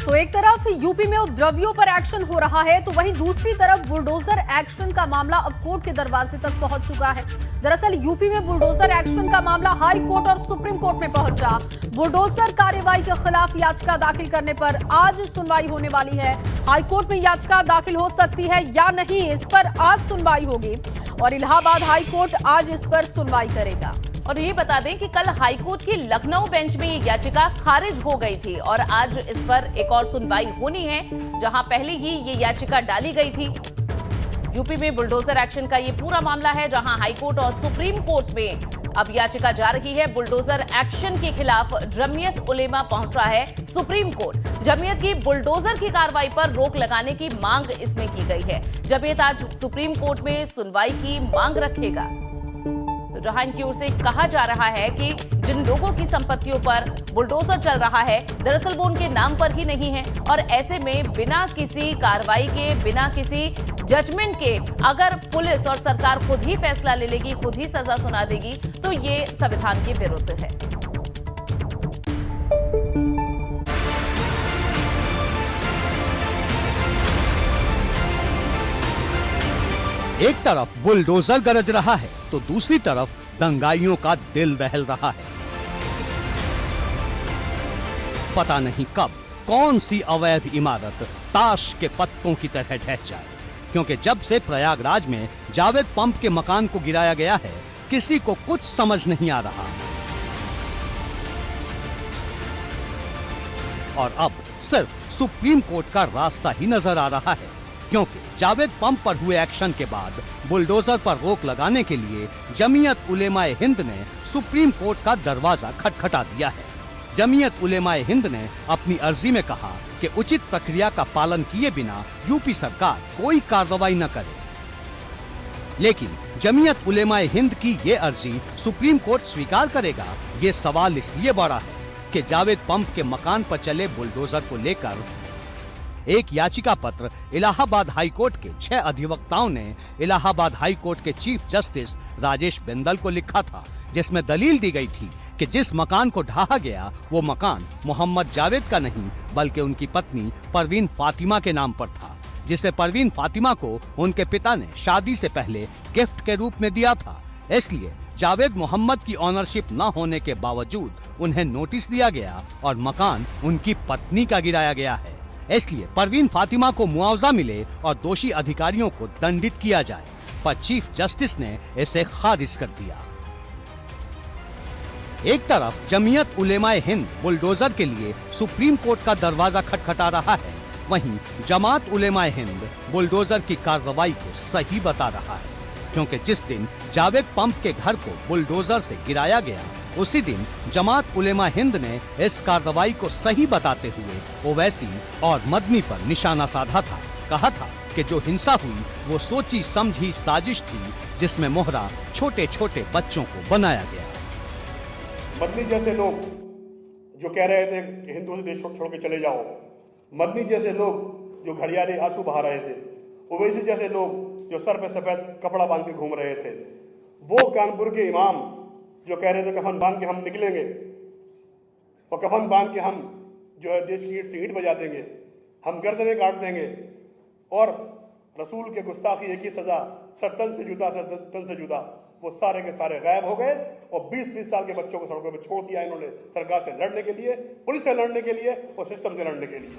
तो एक तरफ यूपी में उपद्रवियों पर एक्शन हो रहा है, तो वहीं दूसरी तरफ बुलडोजर एक्शन का मामला अब कोर्ट के दरवाजे तक पहुंच चुका है। दरअसल यूपी में बुलडोजर एक्शन का मामला हाई कोर्ट और सुप्रीम कोर्ट में पहुंचा। बुलडोजर कार्रवाई के खिलाफ याचिका दाखिल करने पर आज सुनवाई होने वाली है। हाई कोर्ट में याचिका दाखिल हो सकती है या नहीं, इस पर आज सुनवाई होगी और इलाहाबाद हाई कोर्ट आज इस पर सुनवाई करेगा। और ये बता दें कि कल हाईकोर्ट की लखनऊ बेंच में ये याचिका खारिज हो गई थी और आज इस पर एक और सुनवाई होनी है, जहां पहले ही ये याचिका डाली गई थी। यूपी में बुलडोजर एक्शन का ये पूरा मामला है, जहां हाईकोर्ट और सुप्रीम कोर्ट में अब याचिका जा रही है। बुलडोजर एक्शन के खिलाफ जमीयत उलेमा पहुंचा है सुप्रीम कोर्ट। जमीयत की बुलडोजर की कार्रवाई पर रोक लगाने की मांग इसमें की गई है। जमीयत आज सुप्रीम कोर्ट में सुनवाई की मांग रखेगा। तो जहां इनकी ओर से कहा जा रहा है कि जिन लोगों की संपत्तियों पर बुलडोजर चल रहा है, दरअसल वो उनके नाम पर ही नहीं है और ऐसे में बिना किसी कार्रवाई के, बिना किसी जजमेंट के अगर पुलिस और सरकार खुद ही फैसला ले लेगी, खुद ही सजा सुना देगी, तो ये संविधान के विरुद्ध है। एक तरफ बुलडोजर गरज रहा है तो दूसरी तरफ दंगाइयों का दिल दहल रहा है। पता नहीं कब कौन सी अवैध इमारत ताश के पत्तों की तरह ढह जाए, क्योंकि जब से प्रयागराज में जावेद पंप के मकान को गिराया गया है, किसी को कुछ समझ नहीं आ रहा। और अब सिर्फ सुप्रीम कोर्ट का रास्ता ही नजर आ रहा है, क्योंकि जावेद पंप पर हुए एक्शन के बाद बुलडोजर पर रोक लगाने के लिए जमीयत उलेमाए हिंद ने सुप्रीम कोर्ट का दरवाजा खटखटा दिया है। जमीयत उलेमाए हिंद ने अपनी अर्जी में कहा कि उचित प्रक्रिया का पालन किए बिना यूपी सरकार कोई कार्रवाई न करे। लेकिन जमीयत उलेमाए हिंद की ये अर्जी सुप्रीम कोर्ट स्वीकार करेगा, ये सवाल इसलिए बढ़ा है कि जावेद पंप के मकान पर चले बुलडोजर को लेकर एक याचिका पत्र इलाहाबाद हाई कोर्ट के 6 अधिवक्ताओं ने इलाहाबाद हाई कोर्ट के चीफ जस्टिस राजेश बिंदल को लिखा था, जिसमें दलील दी गई थी कि जिस मकान को ढहा गया वो मकान मोहम्मद जावेद का नहीं बल्कि उनकी पत्नी परवीन फातिमा के नाम पर था, जिसे परवीन फातिमा को उनके पिता ने शादी से पहले गिफ्ट के रूप में दिया था। इसलिए जावेद मोहम्मद की ऑनरशिप न होने के बावजूद उन्हें नोटिस दिया गया और मकान उनकी पत्नी का गिराया गया है। इसलिए परवीन फातिमा को मुआवजा मिले और दोषी अधिकारियों को दंडित किया जाए, पर चीफ जस्टिस ने इसे खारिज कर दिया। एक तरफ जमीयत उलेमाए हिंद बुलडोजर के लिए सुप्रीम कोर्ट का दरवाजा खटखटा रहा है, वहीं जमात उलेमाए हिंद बुलडोजर की कार्रवाई को सही बता रहा है, क्योंकि जिस दिन जावेद पंप के घर को बुलडोजर से गिराया गया, उसी दिन जमात उलेमा हिंद ने इस कार्रवाई को सही बताते हुए ओवैसी और मदनी पर निशाना साधा था। कहा था कि जो हिंसा हुई वो सोची समझी साजिश थी, जिसमें मोहरा छोटे छोटे बच्चों को बनाया गया। मदनी जैसे लोग जो कह रहे थे कि हिंदू से देश छोड़ के चले जाओ, मदनी जैसे लोग जो घड़ियाली आंसू बहा रहे थे, ओवैसी जैसे लोग जो सर पे सफेद कपड़ा बांध के घूम रहे थे, वो कानपुर के इमाम जो कह रहे थे कफन बांध के हम निकलेंगे और कफन बांध के हम जो है देश की ईंट से ईंट बजा देंगे, हम गर्दनें काट देंगे और रसूल के गुस्ताखी एक ही सजा, सर तन से जुदा, सर तन से जुदा, वो सारे के सारे गायब हो गए और 20-20 साल के बच्चों को सड़कों पर छोड़ दिया इन्होंने, सरकार से लड़ने के लिए, पुलिस से लड़ने के लिए और सिस्टम से लड़ने के लिए।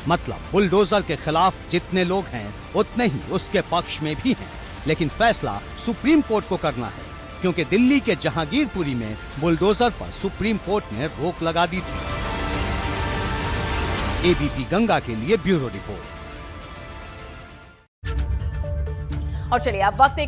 मतलब बुलडोजर के खिलाफ जितने लोग हैं उतने ही उसके पक्ष में भी हैं, लेकिन फैसला सुप्रीम कोर्ट को करना है, क्योंकि दिल्ली के जहांगीरपुरी में बुलडोजर पर सुप्रीम कोर्ट ने रोक लगा दी थी। एबीपी गंगा के लिए ब्यूरो रिपोर्ट। और चलिए अब वक्त